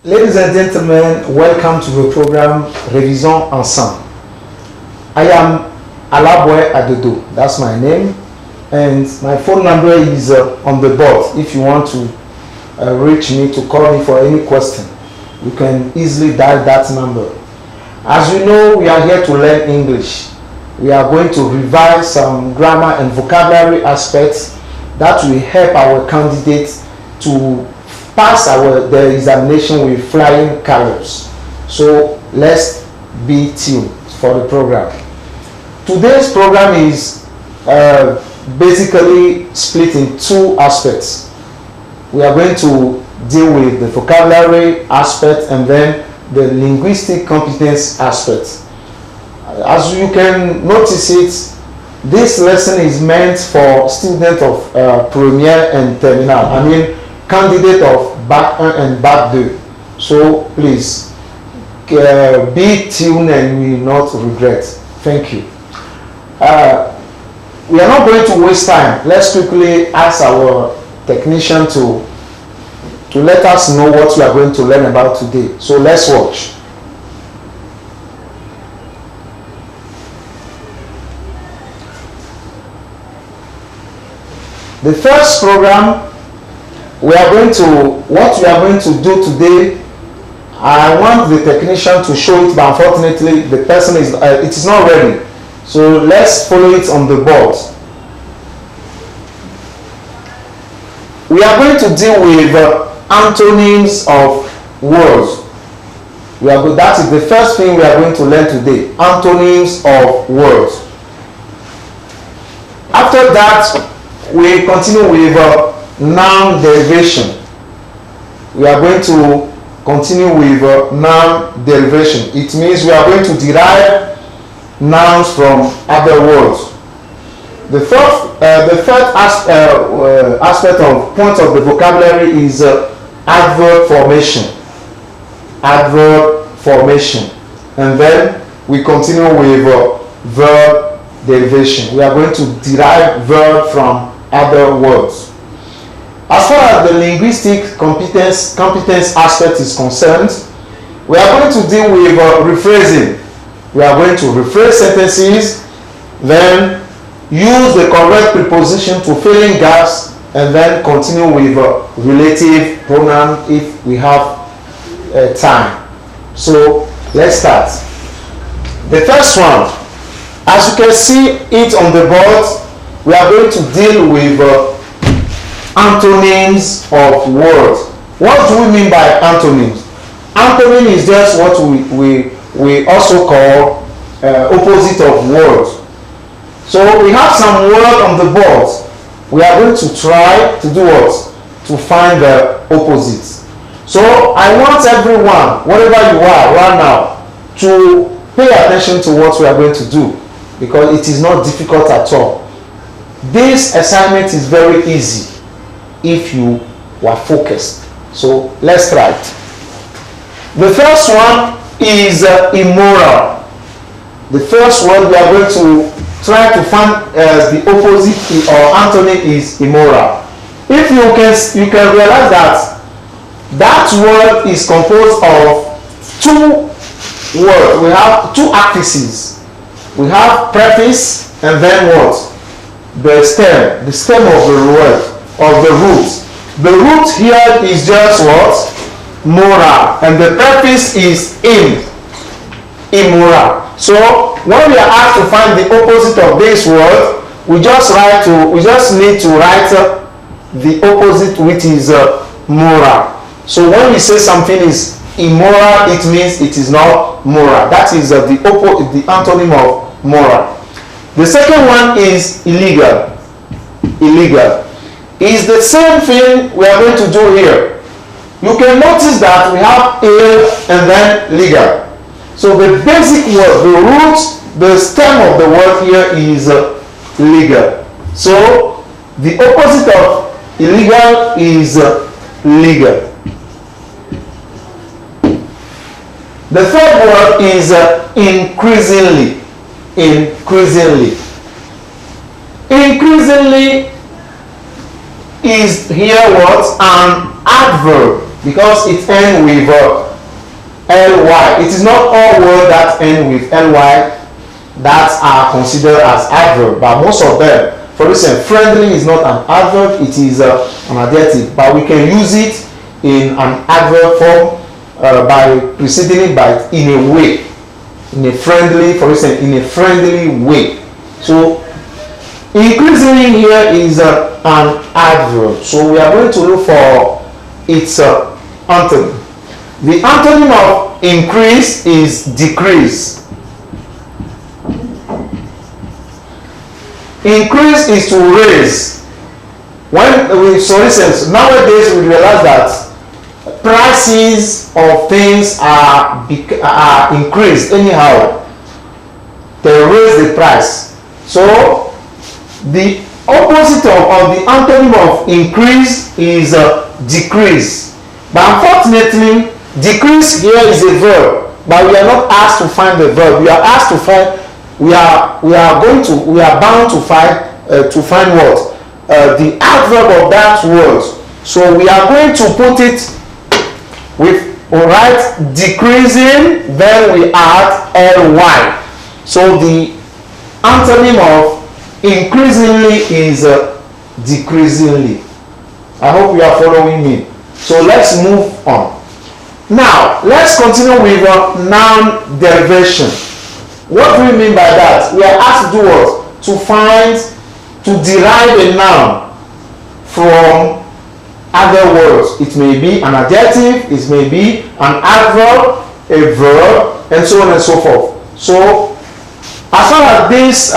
Ladies and gentlemen, welcome to the program Revisons Ensemble. I am Alabwe Adodo, that's my name, and my phone number is on the board. If you want to reach me, to call me for any question, you can easily dial that number. As you know, we are here to learn English. We are going to revise some grammar and vocabulary aspects that will help our candidates to pass the examination with flying colors. So let's be tuned for the program. Today's program is basically split in two aspects. We are going to deal with the vocabulary aspect and then the linguistic competence aspect. As you can notice it, this lesson is meant for students of Premiere and Terminal. I mean, candidate of Bac 1 and Bac 2. So please be tuned and you will not regret. Thank you. We are not going to waste time. Let's quickly ask our technician to let us know what we are going to learn about today. So let's watch. The first program, what we are going to do today, I want the technician to show it, but unfortunately the person it is not ready. So let's follow it on the board. We are going to deal with antonyms of words. That is the first thing we are going to learn today, antonyms of words. After that, we continue with noun derivation. We are going to continue with noun derivation. It means we are going to derive nouns from other words. The third aspect of point of the vocabulary is adverb formation. Adverb formation. And then we continue with verb derivation. We are going to derive verb from other words. As far as the linguistic competence aspect is concerned, we are going to deal with rephrasing. We are going to rephrase sentences, then use the correct preposition to fill in gaps, and then continue with relative pronoun if we have time. So let's start. The first one, as you can see it on the board, we are going to deal with antonyms of words. What do we mean by antonyms? Antonym is just what we also call opposite of words. So we have some word on the board. We are going to try to do what? To find the opposites. So I want everyone, wherever you are right now, to pay attention to what we are going to do, because it is not difficult at all. This assignment is very easy if you were focused. So let's try it. The first one is immoral. The first one we are going to try to find the opposite or antonym is immoral. If you can realize that word is composed of two words. We have two affixes. We have preface and then what? The stem of the word, of the root. The root here is just what? Moral, and the preface is immoral. So when we are asked to find the opposite of this word, we just need to write the opposite, which is moral. So when we say something is immoral, it means it is not moral. That is the antonym of moral. The second one is illegal. Illegal is the same thing we are going to do here. You can notice that we have ill and then legal. So the basic word, the root, the stem of the word here is legal. So the opposite of illegal is legal. The third word is increasingly. Increasingly is here what? An adverb, because it ends with ly. It is not all words that end with ly that are considered as adverb, but most of them. For instance, friendly is not an adverb, it is an adjective, but we can use it in an adverb form by preceding it by in a way, in a friendly, for instance, in a friendly way. So increasingly here is an adverb. So we are going to look for its antonym. The antonym of increase is decrease. Increase is to raise. When we, for instance, nowadays we realize that prices of things are increased anyhow. They raise the price. So the opposite of the antonym of increase is decrease. But unfortunately, decrease here is a verb, but we are not asked to find the verb. We are asked to find. We are bound to find what? The adverb of that word. So we are going to put it with, alright, decreasing, then we add ly. So the antonym of increasingly is decreasingly. I hope you are following me. So let's move on. Now let's continue with noun derivation. What do we mean by that? We are asked to do what? To derive a noun from other words. It may be an adjective, it may be an adverb, a verb, and so on and so forth. So as far as this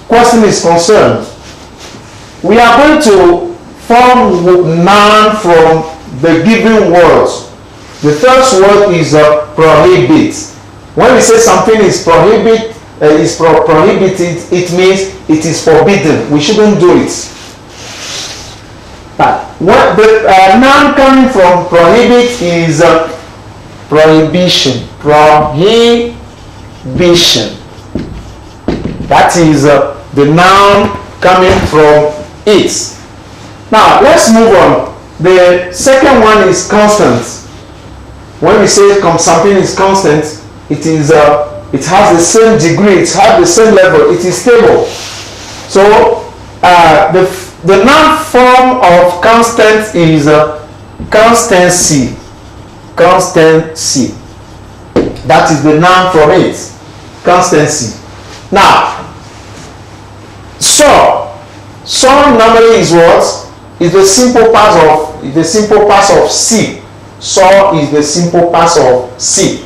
question is concerned, we are going to form noun from the given words. The first word is prohibit. When we say something is prohibited, it means it is forbidden. We shouldn't do it. But what the noun coming from prohibit is prohibition. Prohibition. That is the noun coming from it. Now let's move on. The second one is constant. When we say something is constant, it has the same degree, it has the same level, it is stable. So the noun form of constant is constancy. Constancy. That is the noun from it. Constancy. Now, so normally is what? Is the simple past of see. So is the simple past of see.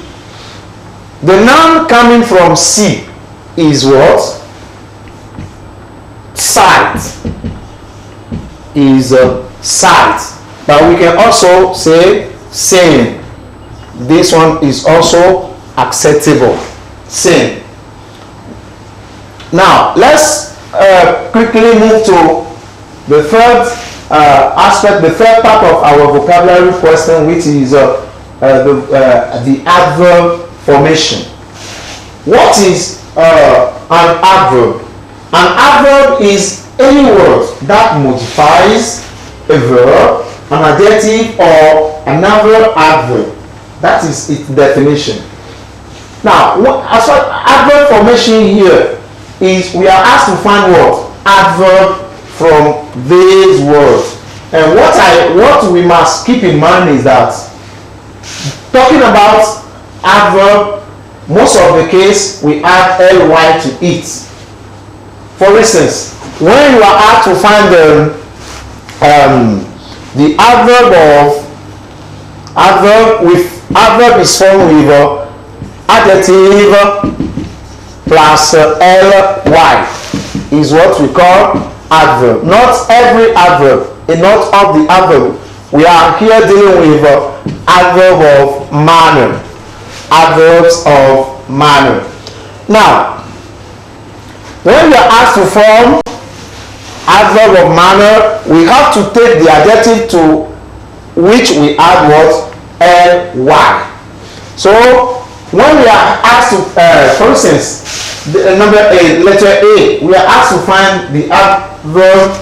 The noun coming from see is what? Sight. Is sight. But we can also say seeing. This one is also acceptable. Seeing. Now let's quickly move to the third aspect, the third part of our vocabulary question, which is the adverb formation. What is an adverb? An adverb is any word that modifies a verb, an adjective, or another adverb. That is its definition. Now, as far as adverb formation here is, we are asked to find what? Adverb from these words. And what we must keep in mind is that talking about adverb, most of the case we add ly to it. For instance, when you are asked to find the adverb is formed with adjective plus ly is what we call adverb. Not every adverb, and not all the adverb. We are here dealing with adverb of manner. Adverbs of manner. Now, when we are asked to form adverb of manner, we have to take the adjective to which we add what? ly. So when we are asked to, for instance, letter A, we are asked to find the adverb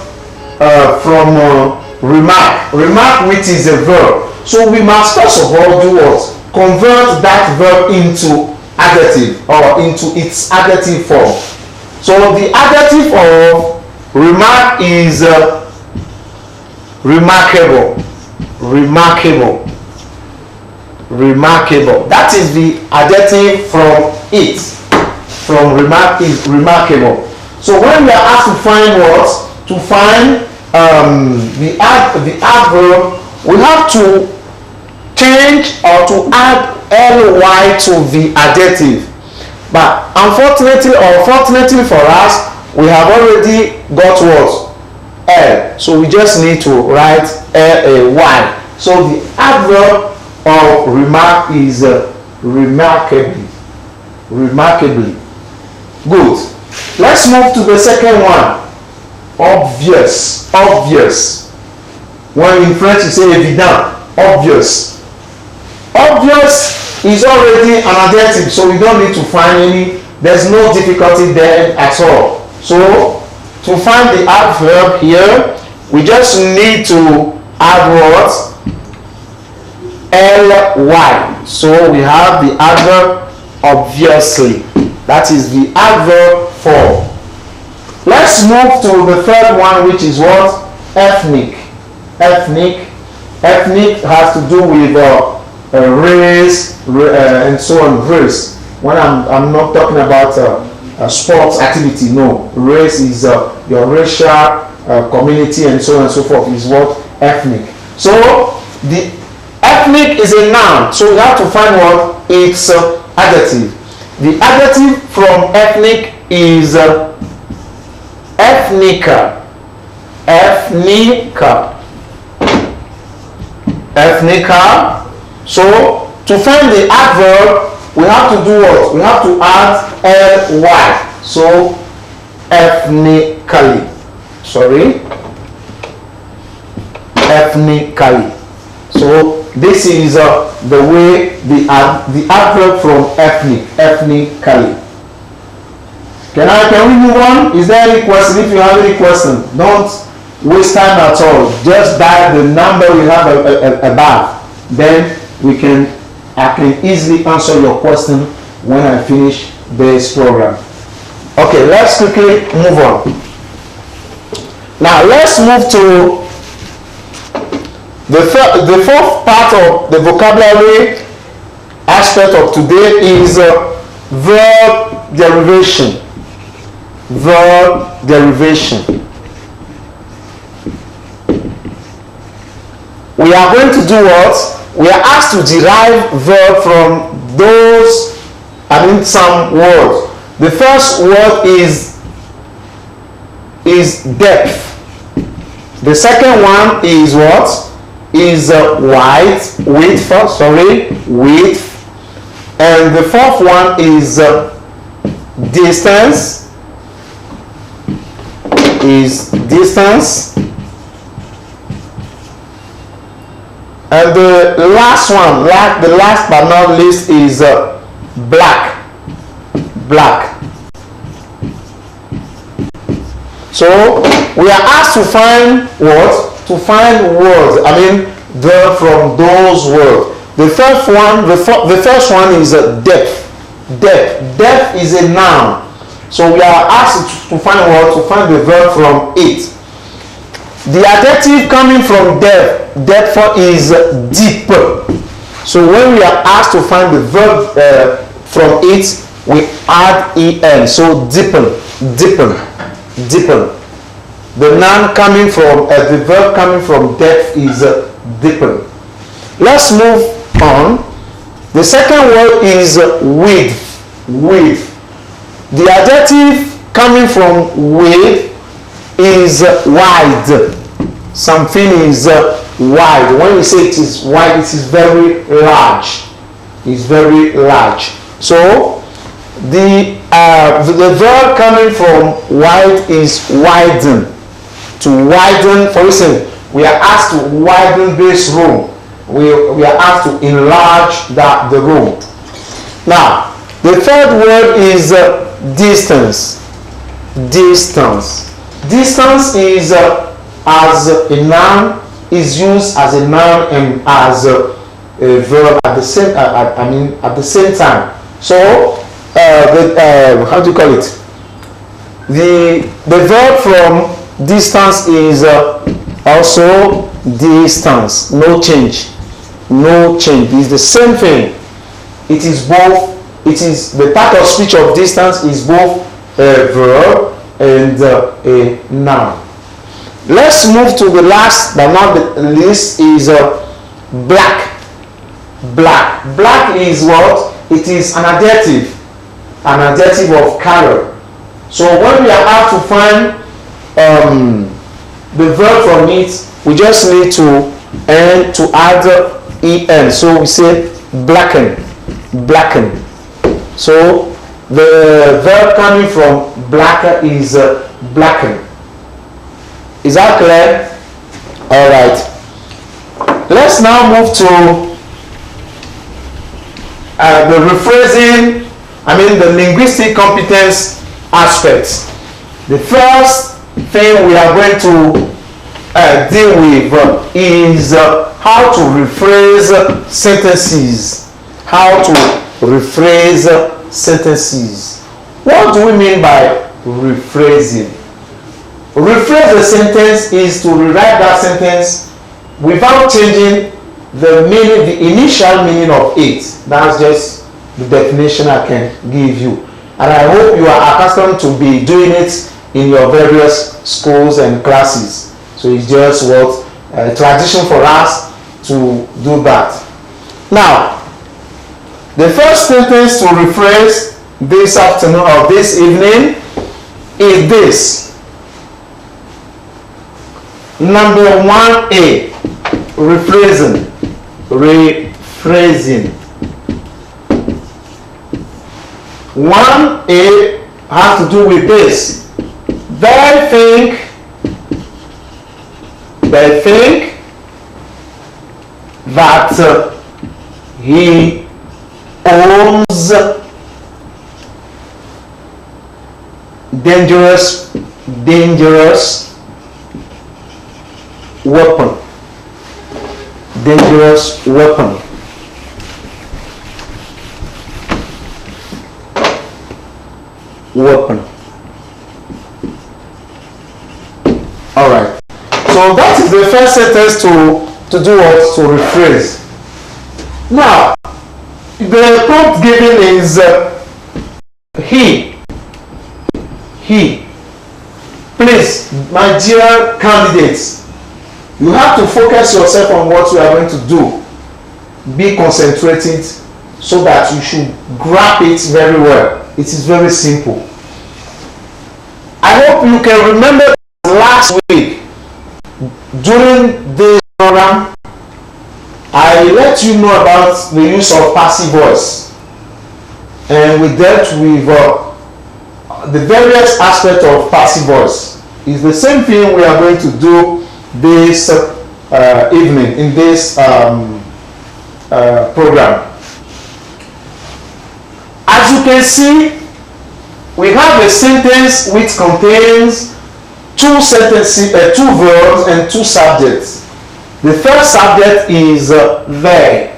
remark. Remark, which is a verb. So we must first of all do what? Convert that verb into adjective or into its adjective form. So the adjective of remark is remarkable. Remarkable. Remarkable. That is the adjective from it. From remark is remarkable. So when we are asked to find what? To find the adverb, we have to change or to add ly to the adjective. But unfortunately or fortunately for us, we have already got what? L. So we just need to write ly. So the adverb of remark is remarkably. Remarkably. Good. Let's move to the second one. Obvious. Obvious. When in French you say évident. Obvious. Obvious is already an adjective, so we don't need to find any. There's no difficulty there at all. So to find the adverb here, we just need to add what? ly. So we have the adverb obviously. That is the adverb form. Let's move to the third one, which is what? Ethnic. Ethnic. Ethnic has to do with race and so on. Race. When I'm not talking about sports activity, no. Race is your racial community and so on and so forth is what? Ethnic. So the ethnic is a noun, so we have to find what? Its adjective. The adjective from ethnic is ethnica. Ethnica. Ethnica. So to find the adverb, we have to do what? We have to add ly. So ethnically. Sorry. Ethnically. So this is the way the adverb from ethnic. Ethnically. Can we move on? Is there any question? If you have any question, don't waste time at all. Just dial the number we have above. Then I can easily answer your question when I finish this program. Okay, let's quickly move on. Now let's move to the fourth part of the vocabulary aspect of today is verb derivation. Verb derivation. We are going to do what? We are asked to derive verb from some words. The first word is depth. The second one is what? Is width. And the fourth one is distance. And the last one, the last but not least, is black. So we are asked to find what? To find words. Verb from those words. The first one is depth. Depth is a noun. So we are asked to find what? To find the verb from it. The adjective coming from depth is deep. So when we are asked to find the verb from it, we add en. So deepen. The noun coming from the verb coming from depth is deepen. Let's move on. The second word is width. The adjective coming from width is wide. Something is wide. When we say it is wide, it is very large. It's very large. So the verb coming from wide is widen. To widen, for instance, we are asked to widen this room. We are asked to enlarge the room. Now, the third word is distance. Distance is as a noun, is used as a noun and as a verb at the same at the same time. So how do you call it? The verb from distance is also distance. No change. No change. It's the same thing. It is both. It is the part of speech of distance is both a verb and a noun. Let's move to the last but not the least is black. Black. Black is what? It is an adjective of color. So when we are asked to find the verb from it, we just need to add en. So we say blacken, blacken. So the verb coming from black is blacken. Is that clear? All right. Let's now move to the rephrasing, the linguistic competence aspects. The first thing we are going to deal with is how to rephrase sentences. How to rephrase sentences. What do we mean by rephrasing? Rephrase a sentence is to rewrite that sentence without changing the meaning, the initial meaning of it. That's just the definition I can give you. And I hope you are accustomed to be doing it in your various schools and classes. So it's just what a tradition for us to do that. Now, the first sentence to rephrase this afternoon or this evening is this. Number 1A, rephrasing. Rephrasing. 1A has to do with this. They think that he owns dangerous weapon. Dangerous weapon. Weapon. All right. So that is the first sentence to do what? To rephrase. Now, the prompt given is he. Please, my dear candidates, you have to focus yourself on what you are going to do. Be concentrated so that you should grab it very well. It is very simple. I hope you can remember last week during this program I let you know about the use of passive voice, and we dealt with the various aspects of passive voice. It's the same thing we are going to do this evening in this program. As you can see, we have a sentence which contains two verbs and two subjects. The first subject is they.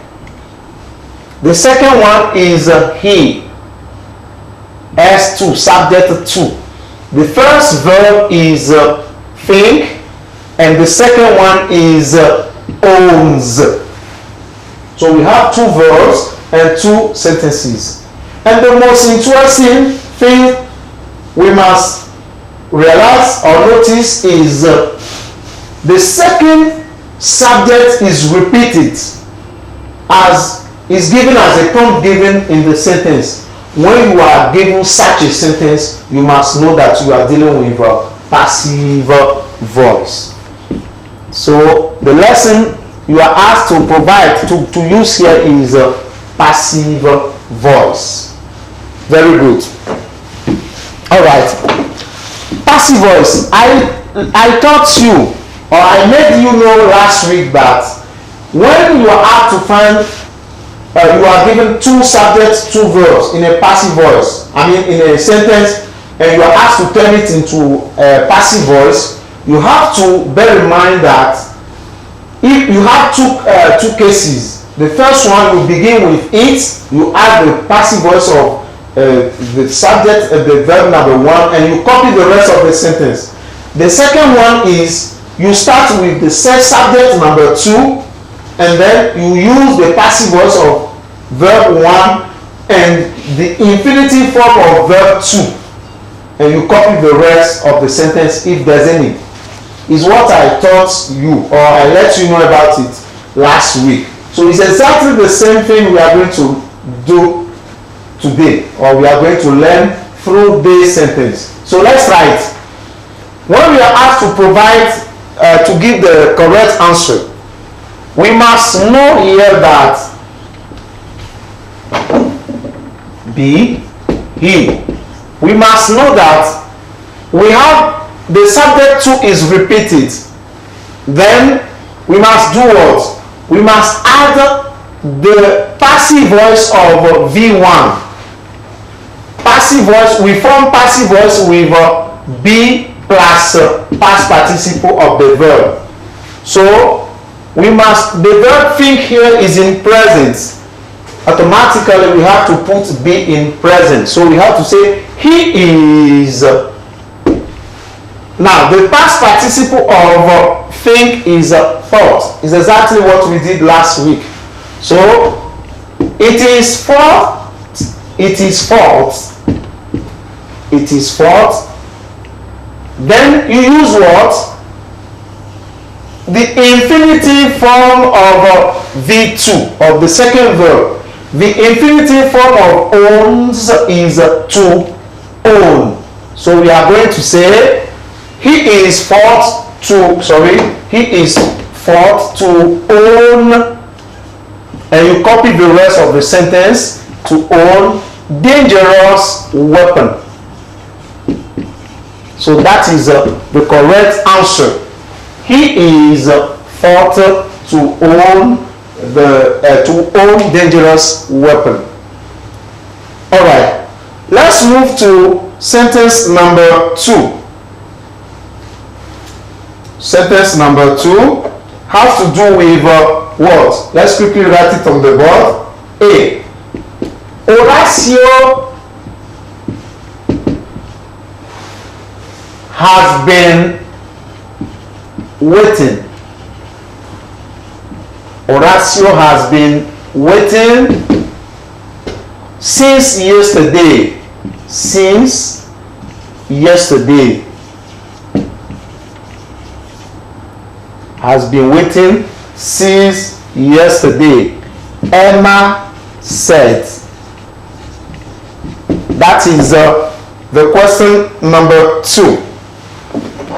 The second one is he. S2, subject 2. The first verb is think, and the second one is owns. So we have two verbs and two sentences. And the most interesting thing we must realize or notice is the second subject is repeated as is given as a prompt given in the sentence. When you are given such a sentence, you must know that you are dealing with a passive voice. So the lesson you are asked to provide to use here is a passive voice. Very good. All right. Passive voice. I taught you, or I made you know last week that when you are asked to find, you are given two subjects, two verbs in a passive voice. In a sentence, and you are asked to turn it into a passive voice. you have to bear in mind that if you have two cases, the first one you begin with it, you add the passive voice of the subject of the verb number 1, and you copy the rest of the sentence. The second one is you start with the subject number 2, and then you use the passive voice of verb 1 and the infinitive form of verb 2, and you copy the rest of the sentence if there's any. Is what I taught you, or I let you know about it last week. So it's exactly the same thing we are going to do today, or we are going to learn through this sentence. So let's try it. When we are asked to provide, to give the correct answer, we must know here that be, he. We must know that we have the subject 2 is repeated. Then we must do what? We must add the passive voice of V1. Passive voice, we form passive voice with be plus past participle of the verb. So we must, the verb think here is in present. Automatically we have to put be in present. So we have to say he is. Now the past participle of think is thought. Is exactly what we did last week. So it is thought, it is thought, it is thought. Then you use what? The infinitive form of V2 of the second verb. The infinitive form of owns is to own. So we are going to say he is thought to, he is thought to own, and you copy the rest of the sentence, to own dangerous weapon. So that is the correct answer. He is thought to own dangerous weapon. All right, let's move to sentence number 2. Sentence number 2 has to do with what? Let's quickly write it on the board. A. Horacio has been waiting. Horacio has been waiting since yesterday. Since yesterday. Has been waiting since yesterday. Emma said. That is the question number 2.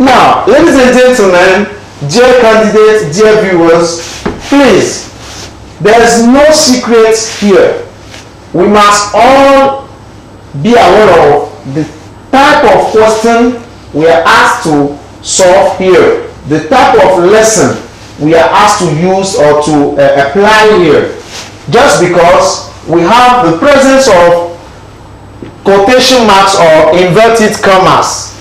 Now, ladies and gentlemen, dear candidates, dear viewers, please, there is no secret here. We must all be aware of the type of question we are asked to solve here, the type of lesson we are asked to use or to apply here. Just because we have the presence of quotation marks or inverted commas,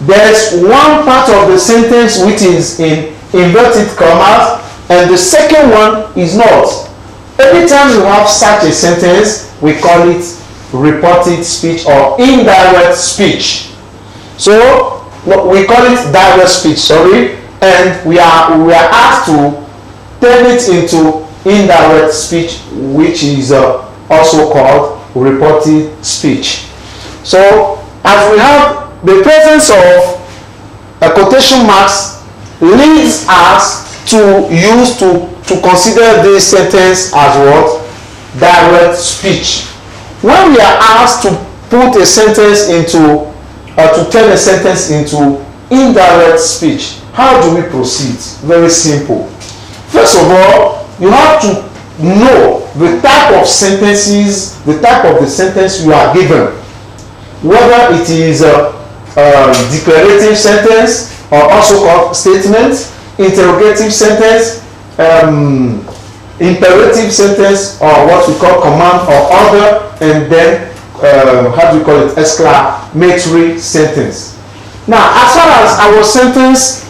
there is one part of the sentence which is in inverted commas and the second one is not. Anytime you have such a sentence, we call it reported speech or indirect speech. So we call it direct speech, and we are asked to turn it into indirect speech, which is also called reported speech. So as we have the presence of quotation marks leads us to use to consider this sentence as what? Direct speech. When we are asked to put a sentence into to turn a sentence into indirect speech, how do we proceed? Very simple. First of all, you have to know the type of sentences, the type of the sentence you are given, whether it is a declarative sentence or also called statement, interrogative sentence, imperative sentence, or what we call command or order, and then how do we call it, exclamatory sentence. Now, as far as our sentence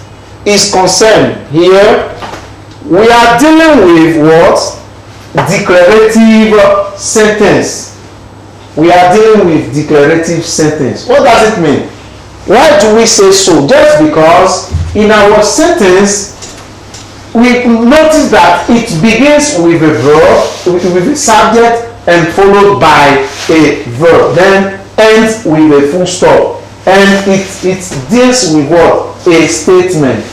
is concerned here, we are dealing with what? Declarative sentence. We are dealing with declarative sentence. What does it mean? Why do we say so? Just because in our sentence, we notice that it begins with a verb, with a subject, and followed by a verb, then ends with a full stop, and it deals with what? A statement.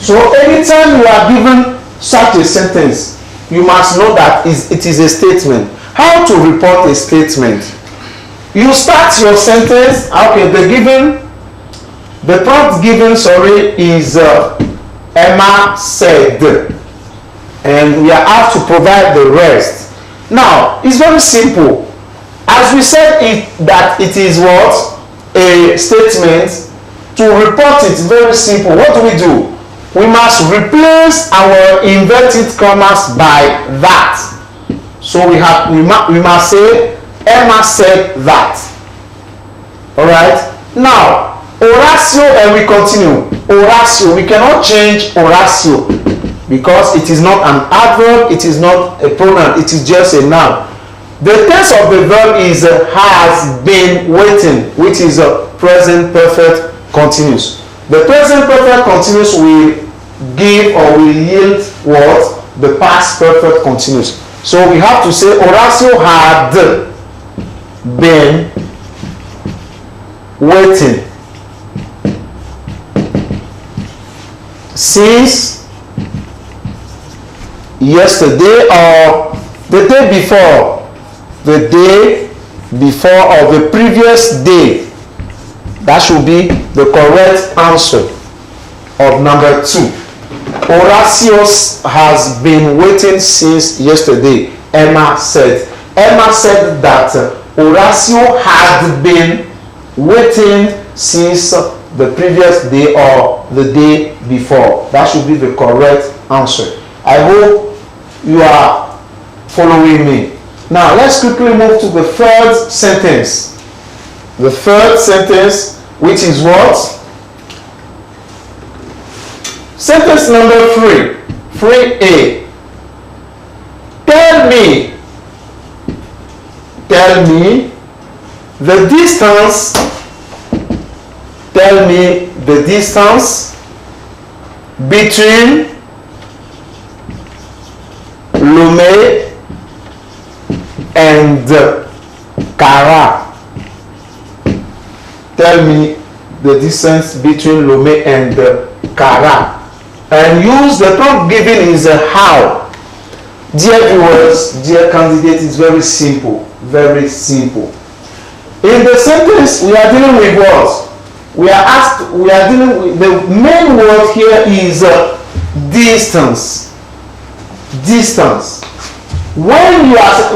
So anytime you are given such a sentence, you must know that it is a statement. How to report a statement? You start your sentence. Okay, the prompt given, is Emma said, and we are asked to provide the rest. Now, it's very simple. As we said that it is what? A statement. To report it, very simple. What do? We must replace our inverted commas by that. So we must say Emma said that. Alright? Now, Horatio, and we continue. Horatio, we cannot change Horatio because it is not an adverb, it is not a pronoun, it is just a noun. The tense of the verb is has been waiting, which is a present perfect continuous. The present perfect continuous will give or will yield what? The past perfect continuous. So we have to say Horatio had been waiting since yesterday or the day before, or the previous day. That should be the correct answer of number 2. Horatio has been waiting since yesterday. Emma said that Horatio had been waiting since the previous day or the day before. That should be the correct answer. I hope you are following me. Now let's quickly move to the third sentence. The third sentence, which is what? Sentence number 3. 3A. Tell me the distance. Tell me the distance between Lomé and Kara. Tell me the distance between Lomé and Kara. And use the prompt given is how. Dear viewers, dear candidate, it's very simple. Very simple. In the sentence, we are dealing with what? We are dealing with, the main word here is distance. Distance. When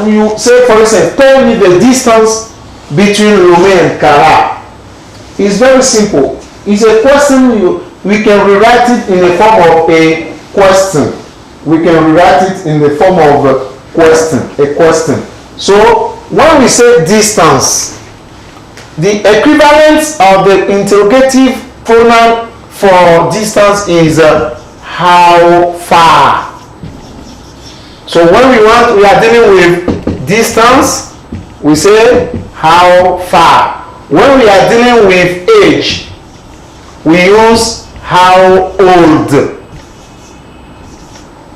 you say, for instance, tell me the distance between Lomé and Kara, it's very simple. It's a question. We can rewrite it in the form of a question. We can rewrite it in the form of a question. So when we say distance, the equivalent of the interrogative pronoun for distance is how far. So when we are dealing with distance, we say how far. When we are dealing with age, we use how old.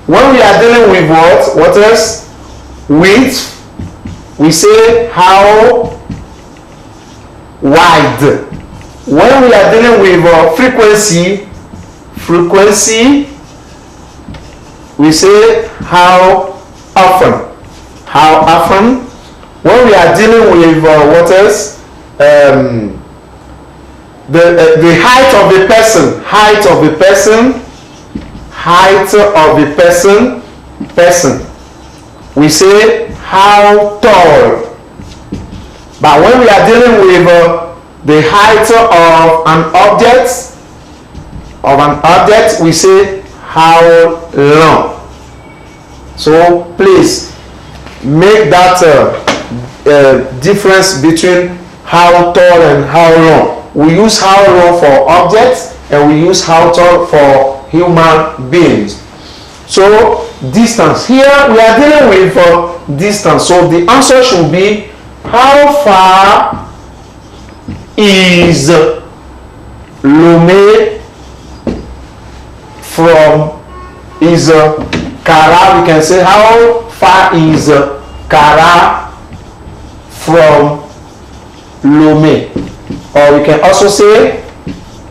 When we are dealing with what else? Width, we say how wide. When we are dealing with frequency, we say how often. When we are dealing with what else? The height of the person, we say how tall. But when we are dealing with the height of an object, we say how long. So please make that difference between how tall and how long. we use how long for objects, and we use how tall for human beings. So distance, here we are dealing with distance, so the answer should be how far is Lomé from Kara. We can say how far is Kara from Lomé, or we can also say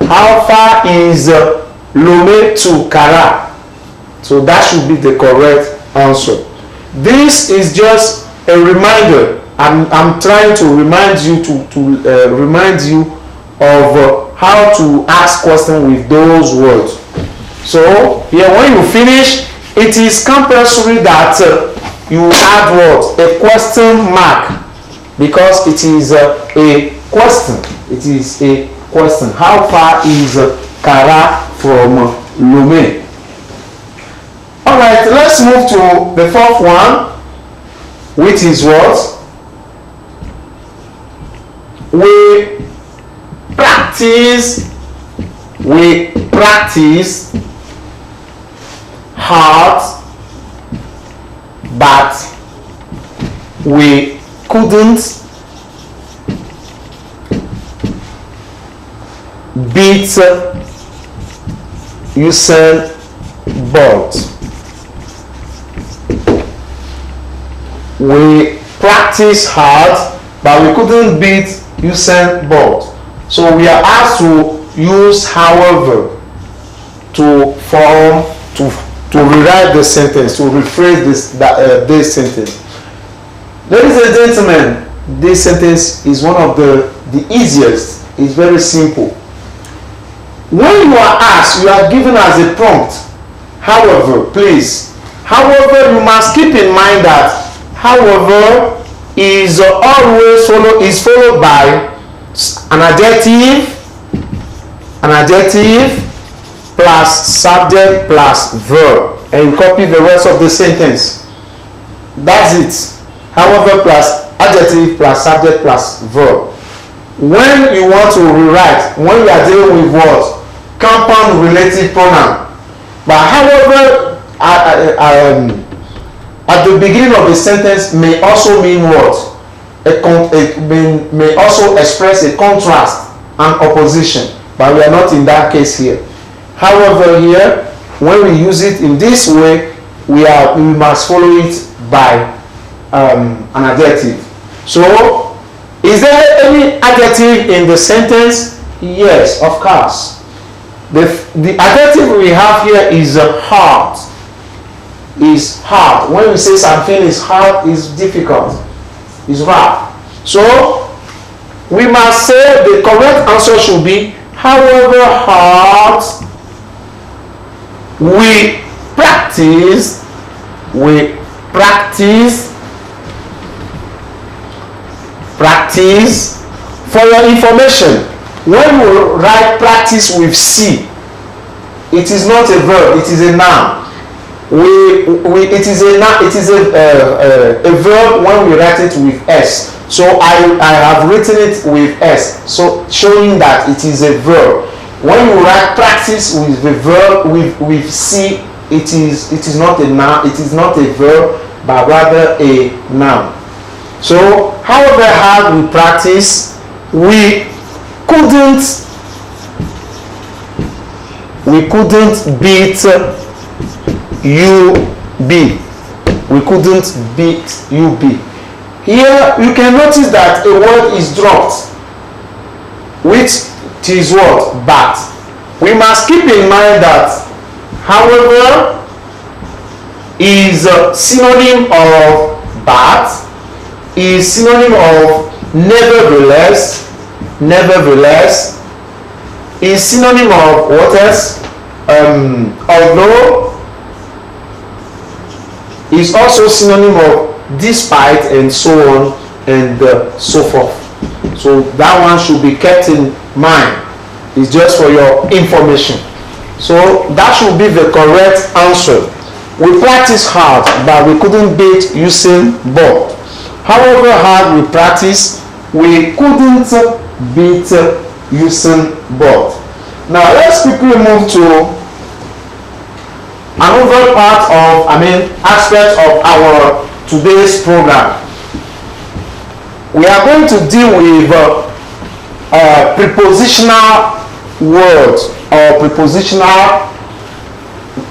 how far is Lomé to Kara. So that should be the correct answer. This is just a reminder. I'm trying to remind you remind you of how to ask questions with those words. So here, when you finish, it is compulsory that you add what? A question mark, because it is a question. It is a question. How far is Kara from Lomé? All right, let's move to the fourth one, which is what? We practice hard, but we couldn't beat Usain Bolt. We practice hard, but we couldn't beat Usain Bolt. So we are asked to use however to form to rewrite the sentence, to rephrase this sentence. Ladies and gentlemen, this sentence is one of the easiest. It's very simple. When you are asked, you are given as a prompt, however, please. However, you must keep in mind that however is always followed by an adjective plus subject plus verb, and you copy the rest of the sentence. That's it. However plus adjective plus subject plus verb. When you want to rewrite, when you are dealing with what? Compound relative pronoun. But however, at the beginning of the sentence may also mean what? It may also express a contrast and opposition, but we are not in that case here. However, here, when we use it in this way, we must follow it by an adjective. So, is there any adjective in the sentence? Yes, of course. The adjective we have here is hard. Is hard. When we say something is hard, is difficult, is rough. So we must say the correct answer should be however hard we practice for your information. When we write practice with C, it is not a verb, it is a noun. It is a verb when we write it with S. So I have written it with S, so showing that it is a verb. When you write practice with the verb with C, it is not a noun, it is not a verb, but rather a noun. So however hard we practice, we couldn't beat UB. We couldn't beat UB. Here you can notice that a word is dropped, which is what? But. We must keep in mind that however is a synonym of but, is synonym of nevertheless, is synonym of what else? Although, is also synonym of despite, and so on and so forth. So that one should be kept in mind. It's just for your information. So that should be the correct answer. We practice hard, but we couldn't beat Usain Bolt. However hard we practice, we couldn't beat using but. Now let's quickly move to another part of, aspect of our today's program. We are going to deal with prepositional words or prepositional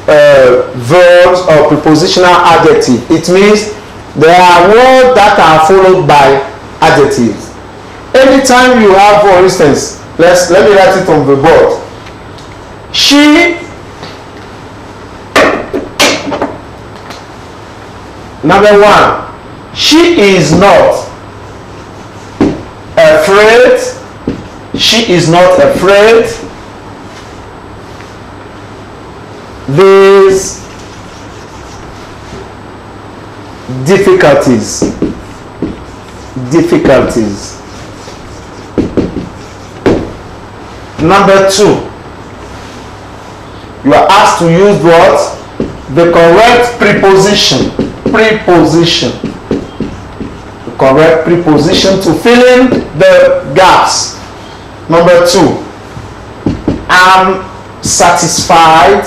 verbs or prepositional adjectives. It means there are words that are followed by adjectives. Anytime you have, for instance, let me write it on the board. She, number one, she is not afraid. She is not afraid. These difficulties. Number two, you are asked to use what? The correct preposition. The correct preposition to fill in the gaps. Number two, I'm satisfied.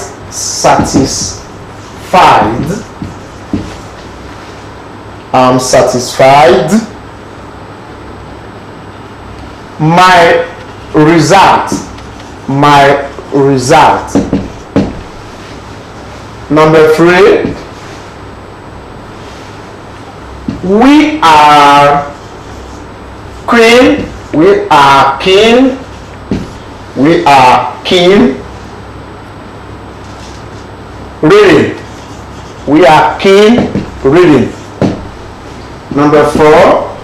I'm satisfied. My result. Number three, we are keen. Reading. We are keen reading. Number four,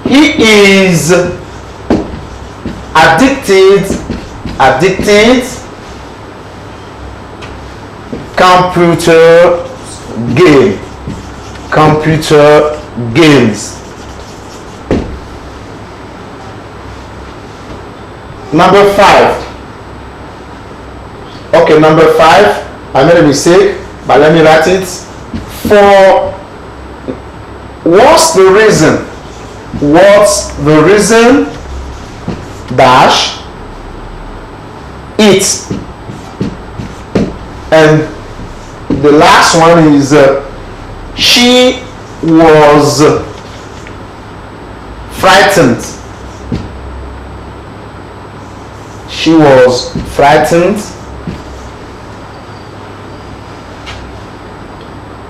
he is addicted computer games. Number five. Okay, number five, I made a mistake, but let me write it. For what's the reason dash it. And the last one is she was frightened.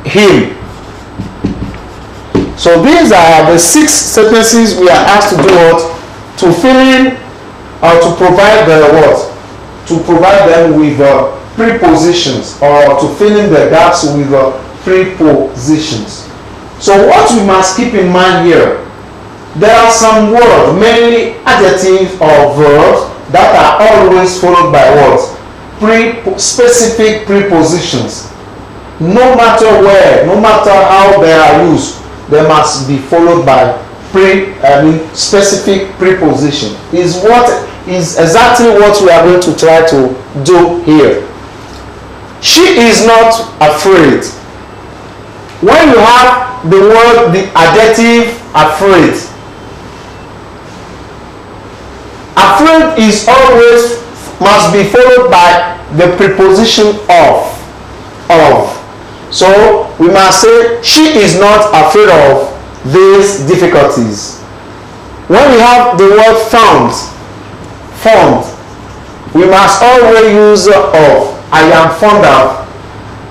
Him. So these are the 6 sentences we are asked to do what? To fill in or to provide the what? To provide them with prepositions or to fill in the gaps with prepositions. So what we must keep in mind here, there are some words, mainly adjectives or verbs, that are always followed by what? Specific prepositions. No matter where, no matter how they are used, they must be followed by specific preposition. Is exactly what we are going to try to do here. She is not afraid. When you have the adjective afraid is always must be followed by the preposition of. So we must say she is not afraid of these difficulties. When we have the word fond, we must always use of. I am fond of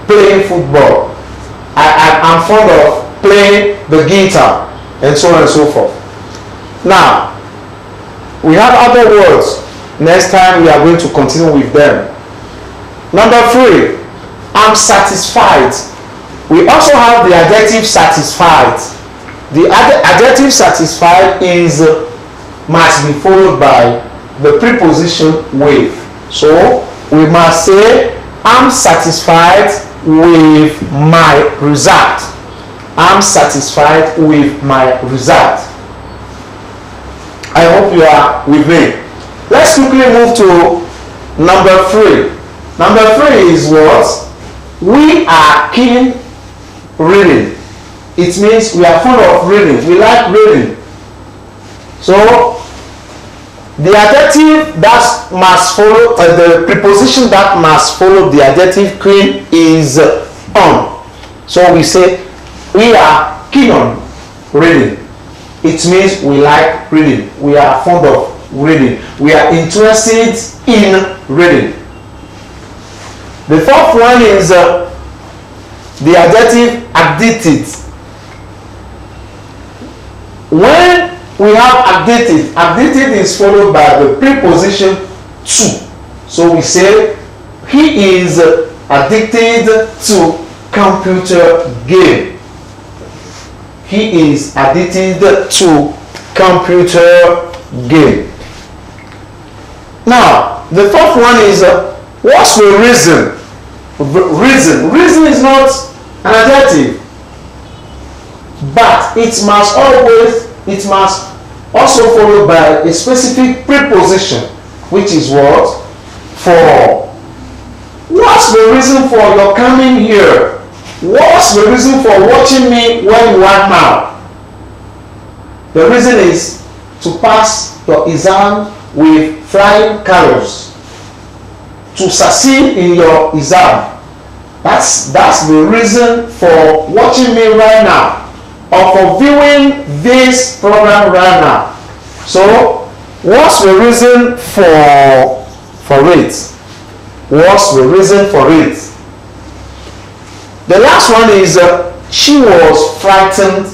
playing football. I am fond of playing the guitar, and so on and so forth. Now, we have other words. Next time we are going to continue with them. Number 3, I'm satisfied. We also have the adjective satisfied. The adjective satisfied must be followed by the preposition with. So we must say, I'm satisfied with my result. I'm satisfied with my result. I hope you are with me. Let's quickly move to number 3. Number 3 is what? We are keen reading. It means we are fond of reading. We like reading. So the adjective that must follow, the preposition that must follow the adjective keen is on. So we say we are keen on reading. It means we like reading. We are fond of reading. We are interested in reading. The fourth one is the adjective addicted. When we have addicted is followed by the preposition to. So we say he is addicted to computer game. He is addicted to computer game. Now, the fourth one is what's the reason? Reason is not an adjective, but it must also follow by a specific preposition, which is what? For. What's the reason for your coming here? What's the reason for watching me where you are now? The reason is to pass your exam with flying colors, to succeed in your exam. That's the reason for watching me right now, or for viewing this program right now. So what's the reason for it? What's the reason for it? The last one is she was frightened.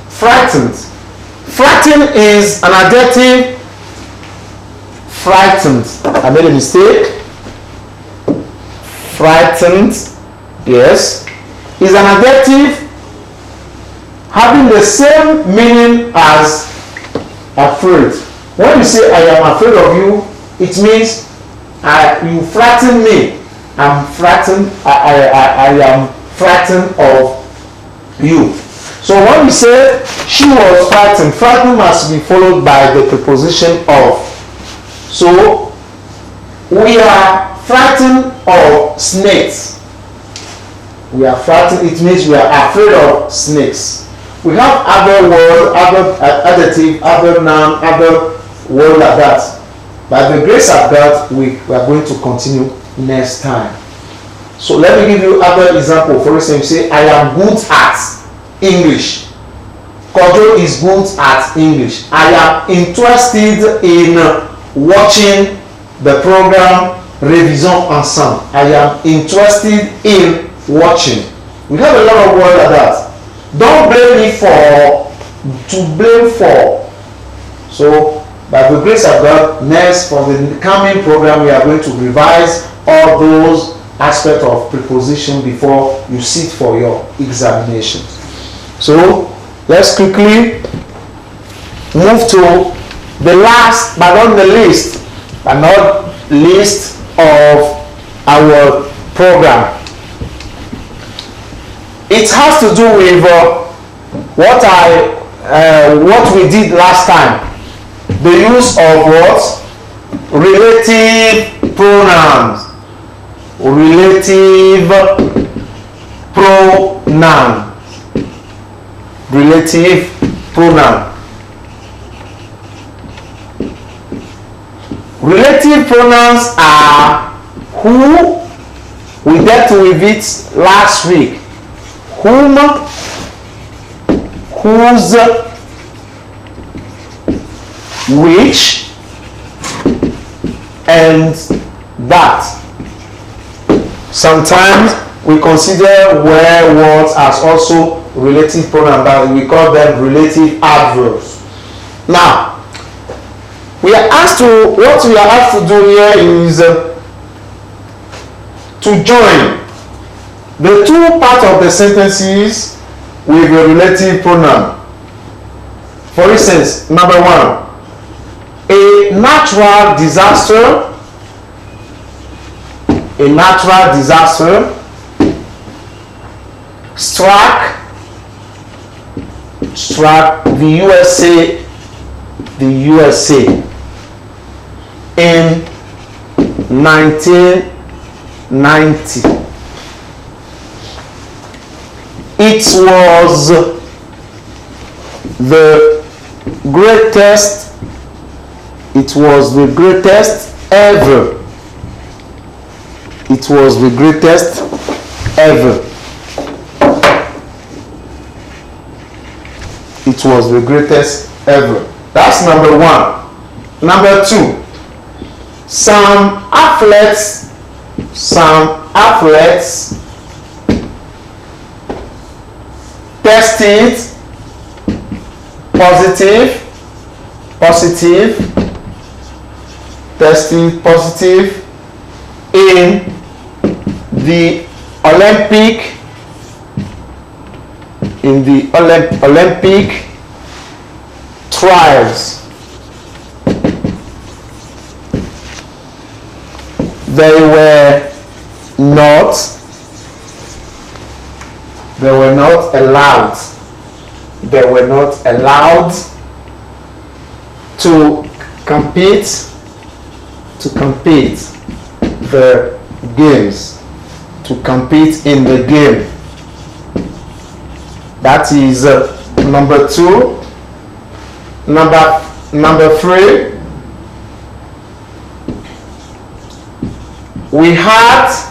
Frightened is an adjective. Frightened, I made a mistake. Frightened, yes, is an adjective having the same meaning as afraid. When you say I am afraid of you, it means you frighten me. I'm frightened. I am frightened of you. So when we say she was frightened, frightened must be followed by the preposition of. So we are frightened of snakes. We are frightened, it means we are afraid of snakes. We have other words, other adjective, other noun, other word like that. By the grace of God, we are going to continue next time. So let me give you other example. For instance, say I am good at English. Kojo is good at English. I am interested in watching the program REVISONS ENSEMBLE. I am interested in watching. We have a lot of words like that. Don't blame me for, to blame for. So by the grace of God, next for the coming program, we are going to revise all those aspects of preposition before you sit for your examinations. So let's quickly move to the last but not the least, of our program. It has to do with what we did last time. The use of what? Relative pronouns. Relative pronoun. Relative pronoun. Relative pronouns are who. We dealt with it last week. Whom, whose, which, and that. Sometimes we consider where words as also relative pronouns, but we call them relative adverbs. Now, what we are asked to do here is to join the two parts of the sentences with a relative pronoun. For instance, number one, a natural disaster struck the USA in 1990. It was the greatest It was the greatest ever. It was the greatest ever. It was the greatest ever. That's number one. Number two, some athletes tested positive in the Olympic trials. They were not allowed to compete in the game. That is number two. Number three, we have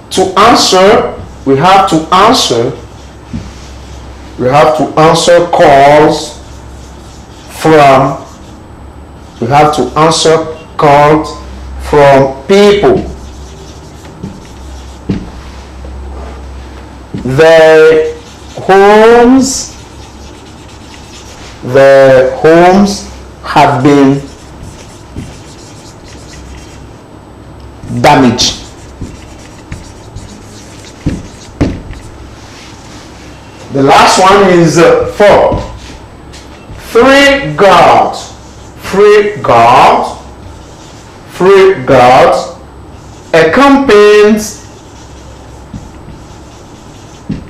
to answer calls from people. Their homes have been damaged. The last one is 4. Free God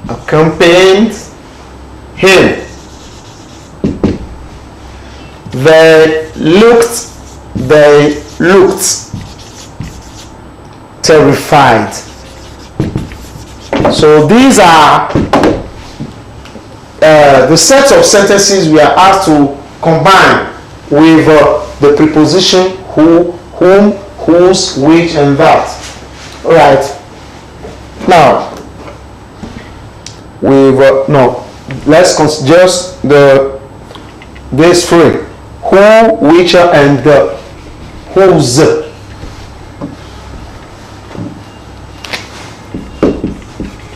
accompanied him. They looked terrified. So these are the sets of sentences we are asked to combine with the preposition who, whom, whose, which, and that. All right. Now, let's just these three: who, which, and whose.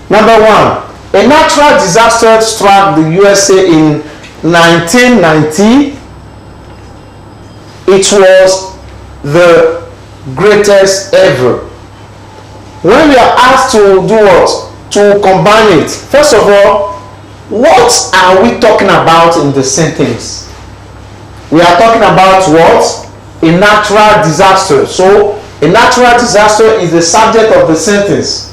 Number one, a natural disaster struck the USA in 1990. It was the greatest ever. When we are asked to do what? To combine it. First of all, what are we talking about in the sentence? We are talking about what? A natural disaster. So, a natural disaster is the subject of the sentence.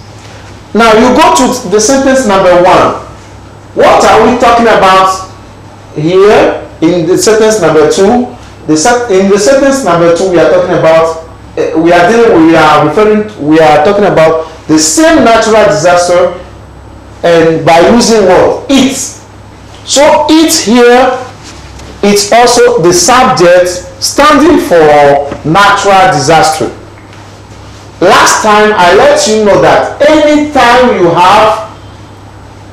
Now, you go to the sentence number 1. What are we talking about here in the sentence number 2? In the sentence number 2, we are talking about, we are talking about the same natural disaster, and by using what? It. So it here, it's also the subject standing for natural disaster. Last time I let you know that anytime you have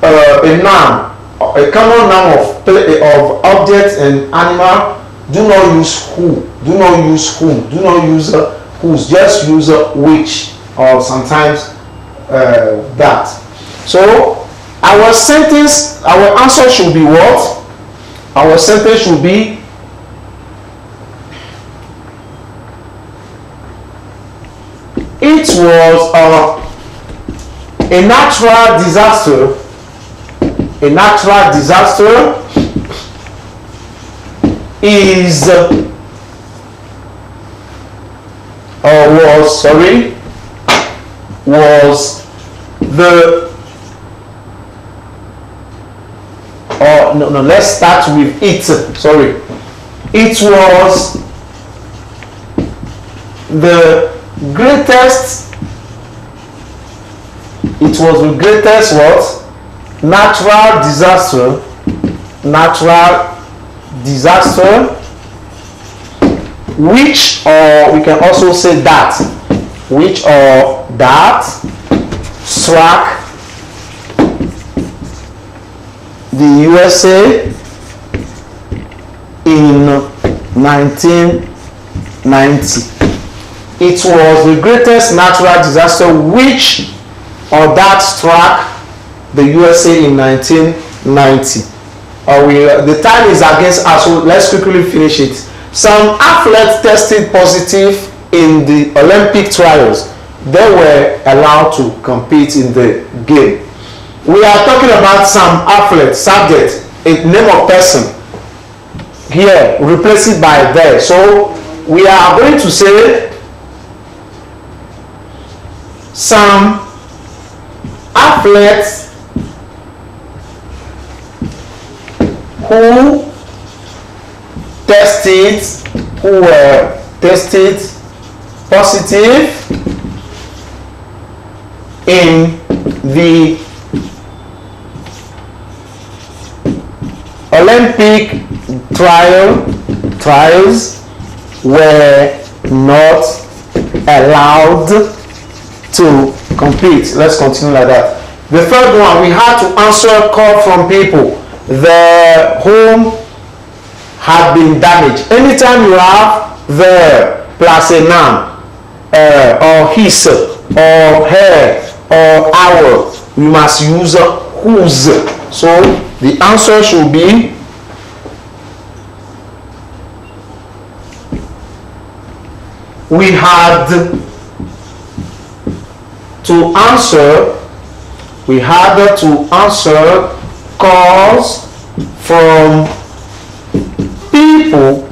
a noun, a common noun of object and animal, do not use who, do not use whom, do not use whose, just use which, or sometimes that. So our sentence, our answer should be what? Our sentence should be it was a natural disaster. A natural disaster is was the let's start with it. Sorry. It was the greatest what? Natural disaster which, or we can also say that, which or that struck the USA in 1990. It was the greatest natural disaster which or that struck the USA in 1990. The time is against us, so let's quickly finish it. Some athletes tested positive in the Olympic trials. They were allowed to compete in the game. We are talking about some athletes, subject, a name of person. Here, replace it by there. So we are going to say some athletes who were tested positive in the Olympic trials were not allowed to compete. Let's continue like that. The third one, we had to answer call from people their home had been damaged. Anytime you have the plus a noun or his or her or our, we must use whose. So the answer should be we had to answer calls from people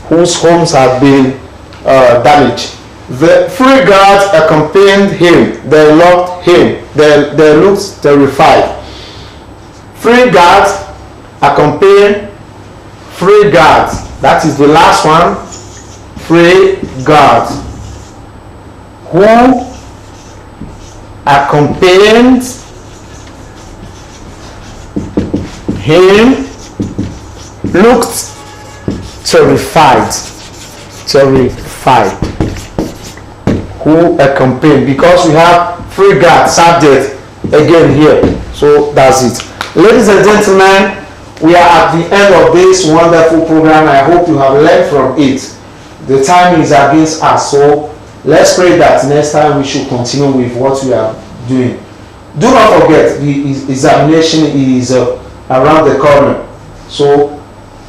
whose homes have been damaged. The three guards accompanied him. They locked him. They looked terrified. Three guards accompanied three guards. That is the last one. Three guards who accompanied him looked terrified. Who accompanied, because we have three guards, subject again here. So that's it. Ladies and gentlemen, we are at the end of this wonderful program. I hope you have learned from it. The time is against us, so let's pray that next time we should continue with what we are doing. Do not forget, the examination is around the corner. So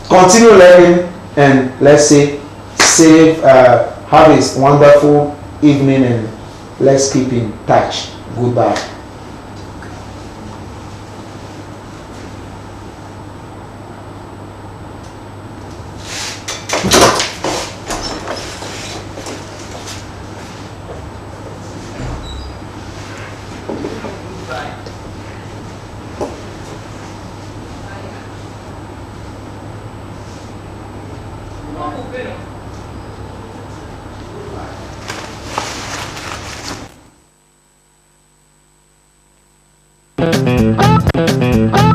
continue learning, and let's say have a wonderful evening, and let's keep in touch. Goodbye. Thank you.